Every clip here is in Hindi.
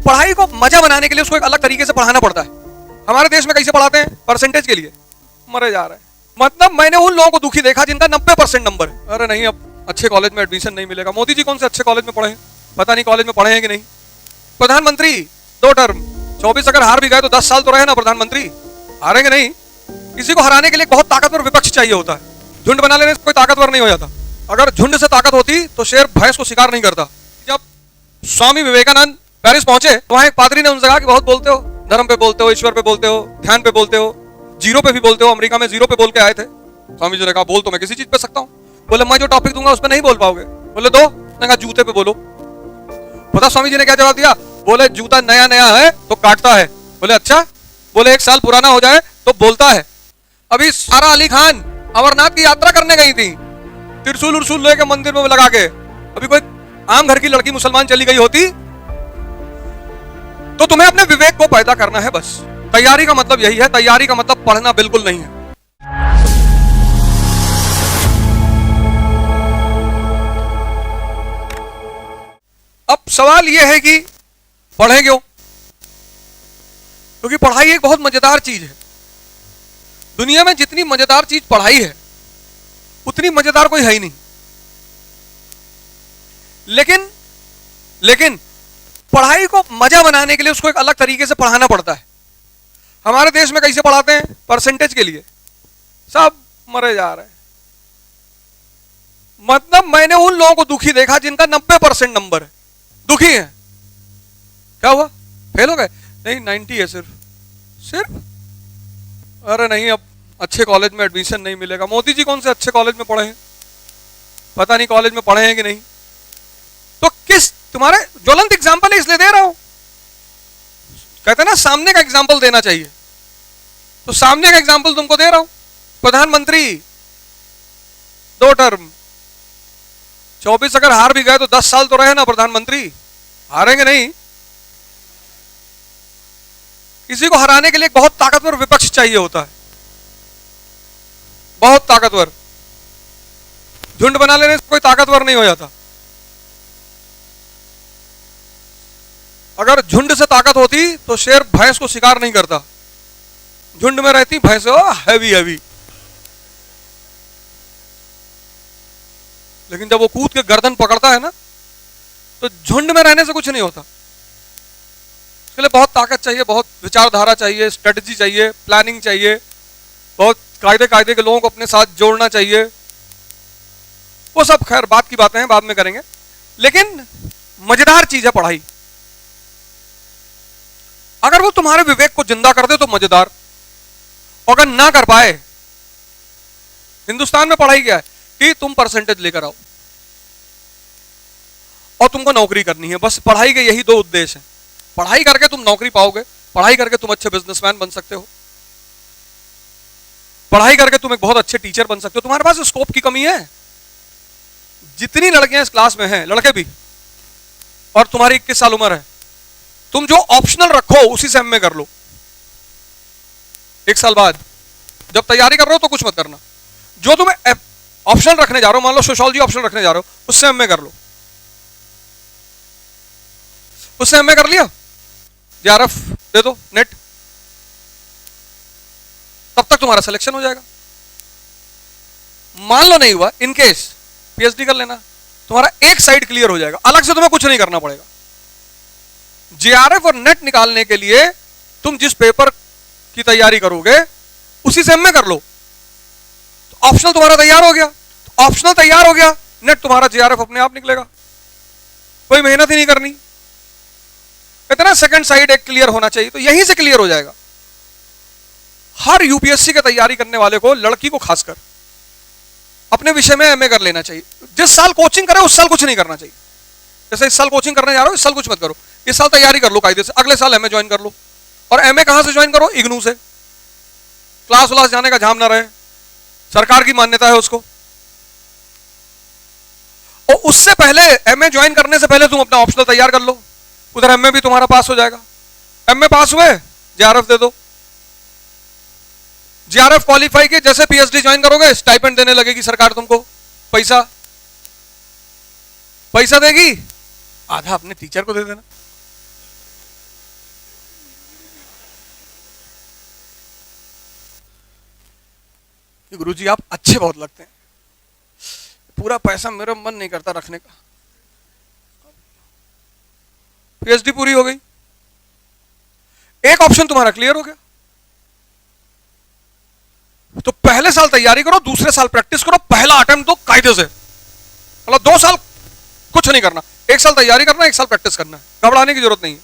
पढ़ाई को मजा बनाने के लिए उसको एक अलग तरीके से पढ़ाना पड़ता है। हमारे देश में कैसे पढ़ाते हैं? परसेंटेज के लिए मरे जा रहे हैं। मतलब मैंने उन लोगों को दुखी देखा जिनका 90% नंबर है। अरे नहीं, अब अच्छे कॉलेज में एडमिशन नहीं मिलेगा। मोदी जी कौन से अच्छे कॉलेज में पढ़े हैं? पता नहीं कॉलेज में पढ़े हैं कि नहीं। प्रधानमंत्री 2 टर्म 24 अगर हार भी गए तो 10 साल तो रहे ना प्रधानमंत्री, हारेंगे नहीं। किसी को हराने के लिए बहुत ताकतवर विपक्ष चाहिए होता है। झुंड बना लेने से कोई ताकतवर नहीं हो जाता। अगर झुंड से ताकत होती तो शेर भैंस को शिकार नहीं करता। जब स्वामी विवेकानंद पेरिस पहुंचे तो वहां एक पादरी ने उनसे कहा कि बहुत बोलते हो, धर्म पे बोलते हो, ईश्वर पे बोलते हो, ध्यान पे बोलते हो, जीरो पे भी बोलते हो। अमेरिका में जीरो पे बोल के आए थे। स्वामी जी ने कहा बोल तो मैं किसी चीज पे सकता हूँ। बोले मैं जो टॉपिक दूंगा उस पर नहीं बोल पाओगे। बोले दो। ने कहा जूते पे बोलो। पता स्वामी जी ने क्या जवाब दिया? बोले जूता नया नया है तो काटता है। बोले अच्छा। बोले 1 साल पुराना हो जाए तो बोलता है। अभी सारा अली खान अमरनाथ की यात्रा करने गई थी, त्रिशूल उर्शूल लेके मंदिर में लगा के। अभी कोई आम घर की लड़की मुसलमान चली गई होती तो तुम्हें अपने विवेक को पैदा करना है बस। तैयारी का मतलब यही है। तैयारी का मतलब पढ़ना बिल्कुल नहीं है। अब सवाल यह है कि पढ़ें क्यों? क्योंकि पढ़ाई एक बहुत मजेदार चीज है। दुनिया में जितनी मजेदार चीज पढ़ाई है उतनी मजेदार कोई है ही नहीं। लेकिन पढ़ाई को मजा बनाने के लिए उसको एक अलग तरीके से पढ़ाना पड़ता है। हमारे देश में कैसे पढ़ाते हैं? परसेंटेज के लिए। सब मरे जा रहे हैं। मतलब मैंने उन लोगों को दुखी देखा जिनका 90% नंबर है। दुखी है। क्या हुआ? फेल हो गए? नहीं 90 है सिर्फ। अरे नहीं, अब अच्छे कॉलेज में एडमिशन नहीं मिलेगा। मोदी जी कौन से अच्छे कॉलेज में पढ़े हैं? पता नहीं कॉलेज में पढ़े हैं कि नहीं। तो किस तुम्हारे ज्वलंत एग्जाम्पल है इसलिए दे रहा हूं। कहते ना सामने का एग्जाम्पल देना चाहिए, तो सामने का एग्जाम्पल तुमको दे रहा हूं। प्रधानमंत्री 2 टर्म 24 अगर हार भी गए तो 10 साल तो रहे ना प्रधानमंत्री, हारेंगे नहीं। किसी को हराने के लिए बहुत ताकतवर विपक्ष चाहिए होता है, बहुत ताकतवर। झुंड बना लेने से कोई ताकतवर नहीं हो जाता। अगर झुंड से ताकत होती तो शेर भैंस को शिकार नहीं करता। झुंड में रहती भैंस हैवी हैवी, लेकिन जब वो कूद के गर्दन पकड़ता है ना तो झुंड में रहने से कुछ नहीं होता। इसके लिए बहुत ताकत चाहिए, बहुत विचारधारा चाहिए, स्ट्रेटजी चाहिए, प्लानिंग चाहिए, बहुत कायदे के लोगों को अपने साथ जोड़ना चाहिए। वो सब खैर बात की बातें हैं, बाद में करेंगे। लेकिन मजेदार चीज है पढ़ाई। अगर वो तुम्हारे विवेक को जिंदा कर दे तो मजेदार, अगर ना कर पाए। हिंदुस्तान में पढ़ाई क्या है कि तुम परसेंटेज लेकर आओ और तुमको नौकरी करनी है। बस पढ़ाई के यही 2 उद्देश्य हैं। पढ़ाई करके तुम नौकरी पाओगे, पढ़ाई करके तुम अच्छे बिजनेसमैन बन सकते हो, पढ़ाई करके तुम एक बहुत अच्छे टीचर बन सकते हो। तुम्हारे पास स्कोप की कमी है। जितनी लड़कियां इस क्लास में हैं, लड़के भी, और तुम्हारी 21 साल उम्र है, तुम जो ऑप्शनल रखो उसी से एमए कर लो। 1 साल बाद जब तैयारी कर रहे हो तो कुछ मत करना। जो तुम ऑप्शनल रखने जा रहे हो, मान लो सोशियोलॉजी ऑप्शनल रखने जा रहे हो, उससे एमए कर लो। उससे एमए कर लिया, जेआरएफ दे दो, नेट, तब तक तुम्हारा सिलेक्शन हो जाएगा। मान लो नहीं हुआ, इन केस पीएचडी कर लेना, तुम्हारा एक साइड क्लियर हो जाएगा। अलग से तुम्हें कुछ नहीं करना पड़ेगा। जेआरएफ और नेट निकालने के लिए तुम जिस पेपर की तैयारी करोगे उसी से एमए कर लो, तो ऑप्शनल तुम्हारा तैयार हो गया। तो ऑप्शनल तैयार हो गया, नेट तुम्हारा जेआरएफ अपने आप निकलेगा, कोई मेहनत ही नहीं करनी। इतना सेकंड साइड एक क्लियर होना चाहिए, तो यहीं से क्लियर हो जाएगा। हर यूपीएससी की तैयारी करने वाले को, लड़की को खासकर, अपने विषय में एमए कर लेना चाहिए। जिस साल कोचिंग करे उस साल कुछ नहीं करना चाहिए। जैसे इस साल कोचिंग करने जा रहे हो, इस साल कुछ मत करो, इस साल तैयारी कर लो कायदे से, अगले साल एमए ज्वाइन कर लो। और एमए कहां से ज्वाइन करो? इग्नू से। क्लास व्लास जाने का झाम ना रहे, सरकार की मान्यता है उसको। और उससे पहले, एमए ज्वाइन करने से पहले तुम अपना ऑप्शनल तैयार कर लो, उधर एमए भी तुम्हारा पास हो जाएगा। एमए पास हुए, जेआरएफ दे दो। जेआरएफ क्वालिफाई के जैसे पीएचडी ज्वाइन करोगे, स्टाइपेंड देने लगेगी सरकार तुमको। पैसा देगी, आधा अपने टीचर को दे देना। कि गुरुजी आप अच्छे बहुत लगते हैं, पूरा पैसा मेरा मन नहीं करता रखने का। पीएचडी पूरी हो गई, एक ऑप्शन तुम्हारा क्लियर हो गया। तो पहले साल तैयारी करो, दूसरे साल प्रैक्टिस करो, पहला अटेम्प्ट दो कायदे से, मतलब 2 साल कुछ नहीं करना, 1 साल तैयारी करना, 1 साल प्रैक्टिस करना है। घबराने की जरूरत नहीं है,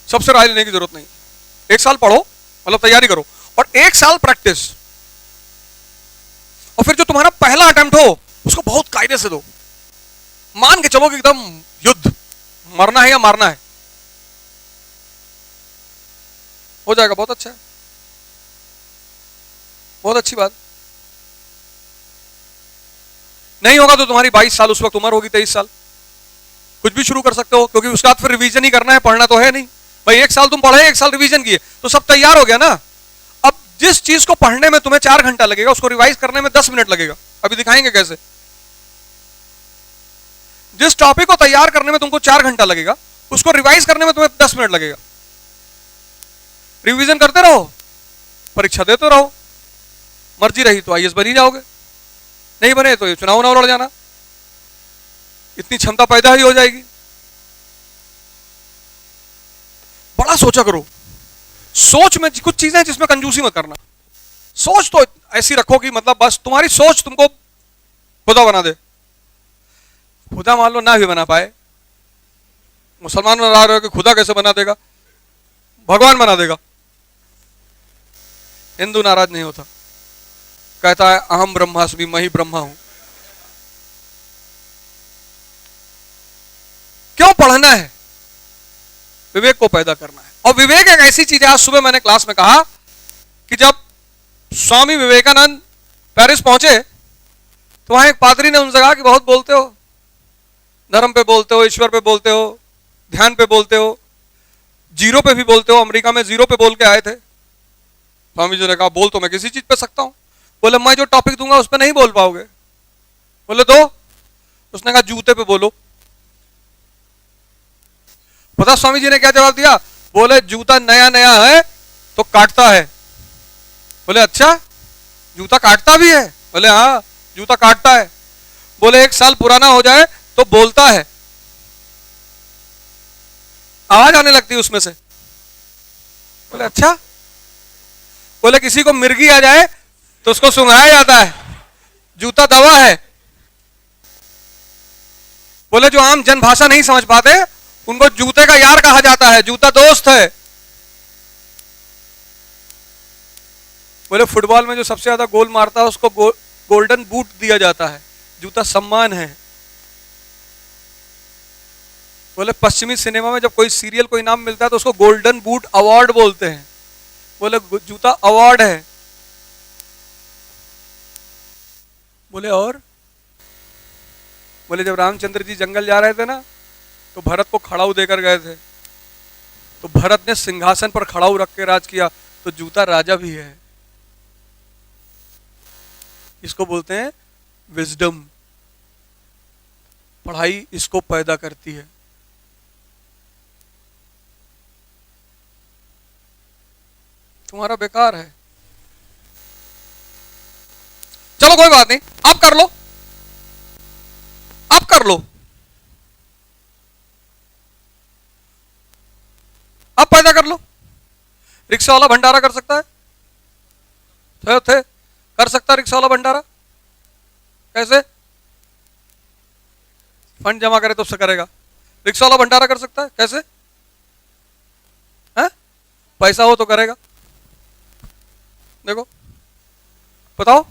सबसे राय लेने की जरूरत नहीं। 1 साल पढ़ो, मतलब तैयारी करो, और 1 साल प्रैक्टिस, और फिर जो तुम्हारा पहला अटेम्प्ट हो उसको बहुत कायदे से दो। मान के चलो कि एकदम युद्ध, मरना है या मारना है, हो जाएगा। बहुत अच्छा है, बहुत अच्छी बात। नहीं होगा तो तुम्हारी 22 साल उस वक्त उम्र होगी, 23 साल, कुछ भी शुरू कर सकते हो, क्योंकि उसके बाद फिर रिवीजन ही करना है, पढ़ना तो है नहीं भाई। 1 साल तुम पढ़े, 1 साल रिवीजन किए, तो सब तैयार हो गया ना। अब जिस चीज को पढ़ने में तुम्हें 4 घंटा लगेगा, उसको रिवाइज करने में 10 मिनट लगेगा। अभी दिखाएंगे कैसे। जिस टॉपिक को तैयार करने में तुमको 4 घंटा लगेगा, उसको रिवाइज करने में तुम्हें 10 मिनट लगेगा। रिवीजन करते रहो, परीक्षा देते रहो, मर्जी रही तो आईएएस बन ही जाओगे, नहीं बने तो ये चुनाव ना लड़ जाना, इतनी क्षमता पैदा ही हो जाएगी। बड़ा सोचा करो, सोच में कुछ चीजें हैं जिसमें कंजूसी मत करना। सोच तो ऐसी रखो कि मतलब बस तुम्हारी सोच तुमको खुदा बना दे। खुदा मान लो ना भी बना पाए, मुसलमान बना रहे हो कि खुदा कैसे बना देगा, भगवान बना देगा। हिंदू नाराज नहीं होता, कहता है अहम ब्रह्मास्मि, मैं ही ब्रह्मा हूं। क्यों पढ़ना है? विवेक को पैदा करना है। और विवेक एक ऐसी चीज है, आज सुबह मैंने क्लास में कहा कि जब स्वामी विवेकानंद पेरिस पहुंचे तो वहां एक पादरी ने उनसे कहा कि बहुत बोलते हो, धर्म पे बोलते हो, ईश्वर पे बोलते हो, ध्यान पे बोलते हो, जीरो पे भी बोलते हो। अमेरिका में जीरो पे बोल के आए थे। स्वामी जी ने कहा बोल तो मैं किसी चीज पे सकता हूं। बोले मैं जो टॉपिक दूंगा उस पर नहीं बोल पाओगे। बोले तो? उसने कहा जूते पे बोलो। पता स्वामी जी ने क्या जवाब दिया? बोले जूता नया नया है तो काटता है। बोले अच्छा, जूता काटता भी है? बोले हाँ, जूता काटता है। बोले 1 साल पुराना हो जाए तो बोलता है, आवाज आने लगती है उसमें से। बोले अच्छा। बोले किसी को मिर्गी आ जाए तो उसको सुंघाया जाता है, जूता दवा है। बोले जो आम जनभाषा नहीं समझ पाते उनको जूते का यार कहा जाता है, जूता दोस्त है। बोले फुटबॉल में जो सबसे ज्यादा गोल मारता है उसको गोल्डन बूट दिया जाता है, जूता सम्मान है। बोले पश्चिमी सिनेमा में जब कोई सीरियल को इनाम मिलता है तो उसको गोल्डन बूट अवार्ड बोलते हैं। बोले जूता अवार्ड है। बोले और? बोले जब रामचंद्र जी जंगल जा रहे थे ना तो भरत को खड़ाऊ देकर गए थे, तो भरत ने सिंहासन पर खड़ाऊ रख के राज किया, तो जूता राजा भी है। इसको बोलते हैं विजडम। पढ़ाई इसको पैदा करती है। तुम्हारा बेकार है। चलो कोई बात नहीं, आप कर लो, आप कर लो, आप पैदा कर लो। रिक्शा वाला भंडारा कर सकता है? थे कर सकता है रिक्शा वाला भंडारा? कैसे? फंड जमा करे तो उससे करेगा। रिक्शा वाला भंडारा कर सकता है? कैसे? है? पैसा हो तो करेगा। देखो, बताओ।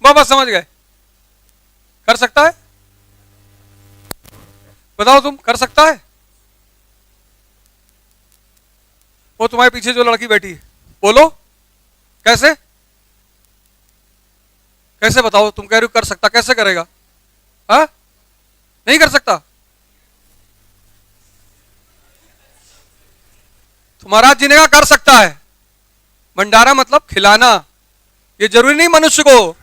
बस समझ गए। कर सकता है? बताओ तुम, कर सकता है? वो तुम्हारे पीछे जो लड़की बैठी है, बोलो कैसे? कैसे बताओ? तुम कह रहे हो कर सकता, कैसे करेगा? हाँ? नहीं कर सकता? तो महाराज जी ने कहा कर सकता है। भंडारा मतलब खिलाना। ये जरूरी नहीं मनुष्य को,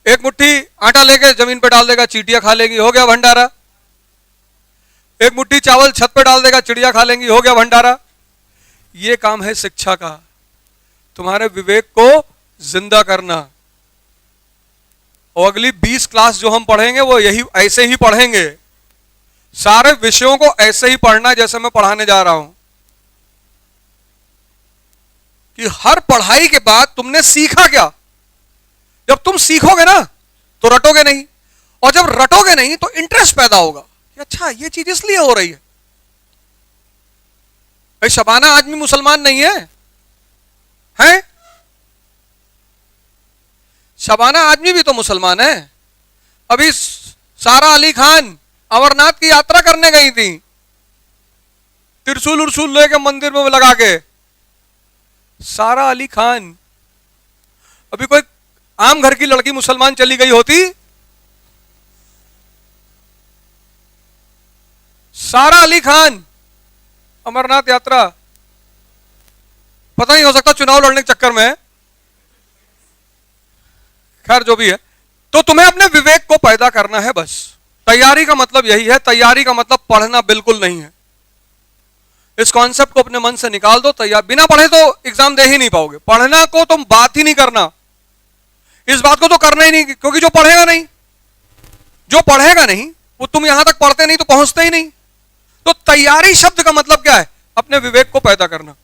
एक मुट्ठी आटा लेके जमीन पे डाल देगा, चींटियां खा लेंगी, हो गया भंडारा। एक मुट्ठी चावल छत पे डाल देगा, चिड़िया खा लेंगी, हो गया भंडारा। ये काम है शिक्षा का, तुम्हारे विवेक को जिंदा करना। और अगली 20 क्लास जो हम पढ़ेंगे वो यही ऐसे ही पढ़ेंगे, सारे विषयों को ऐसे ही पढ़ना जैसे मैं पढ़ाने जा रहा हूं, कि हर पढ़ाई के बाद तुमने सीखा क्या। जब तुम सीखोगे ना तो रटोगे नहीं, और जब रटोगे नहीं तो इंटरेस्ट पैदा होगा कि अच्छा ये चीज इसलिए हो रही है। भाई शबाना आदमी मुसलमान नहीं है, हैं? शबाना आदमी भी तो मुसलमान है। अभी सारा अली खान अमरनाथ की यात्रा करने गई थी, त्रिशूल उर्सूल लेके मंदिर में लगा के। सारा अली खान, अभी कोई आम घर की लड़की मुसलमान चली गई होती, सारा अली खान अमरनाथ यात्रा, पता नहीं, हो सकता चुनाव लड़ने के चक्कर में, खैर जो भी है। तो तुम्हें अपने विवेक को पैदा करना है बस। तैयारी का मतलब यही है, तैयारी का मतलब पढ़ना बिल्कुल नहीं है। इस कॉन्सेप्ट को अपने मन से निकाल दो। तैयार बिना पढ़े तो एग्जाम दे ही नहीं पाओगे। पढ़ना को तुम बात ही नहीं करना, इस बात को तो करना ही नहीं, क्योंकि जो पढ़ेगा नहीं, जो पढ़ेगा नहीं वो तुम यहां तक पढ़ते नहीं तो पहुंचते ही नहीं। तो तैयारी शब्द का मतलब क्या है? अपने विवेक को पैदा करना।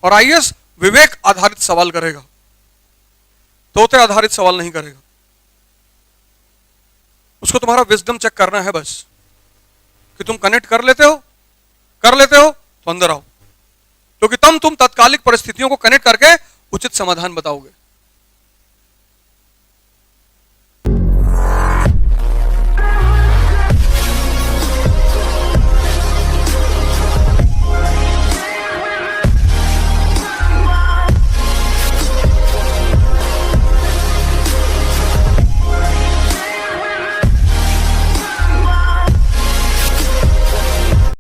और आईएएस विवेक आधारित सवाल करेगा, तोते आधारित सवाल नहीं करेगा। उसको तुम्हारा विजडम चेक करना है बस, कि तुम कनेक्ट कर लेते हो तो अंदर आओ, क्योंकि तुम तत्कालिक परिस्थितियों को कनेक्ट करके उचित समाधान बताओगे।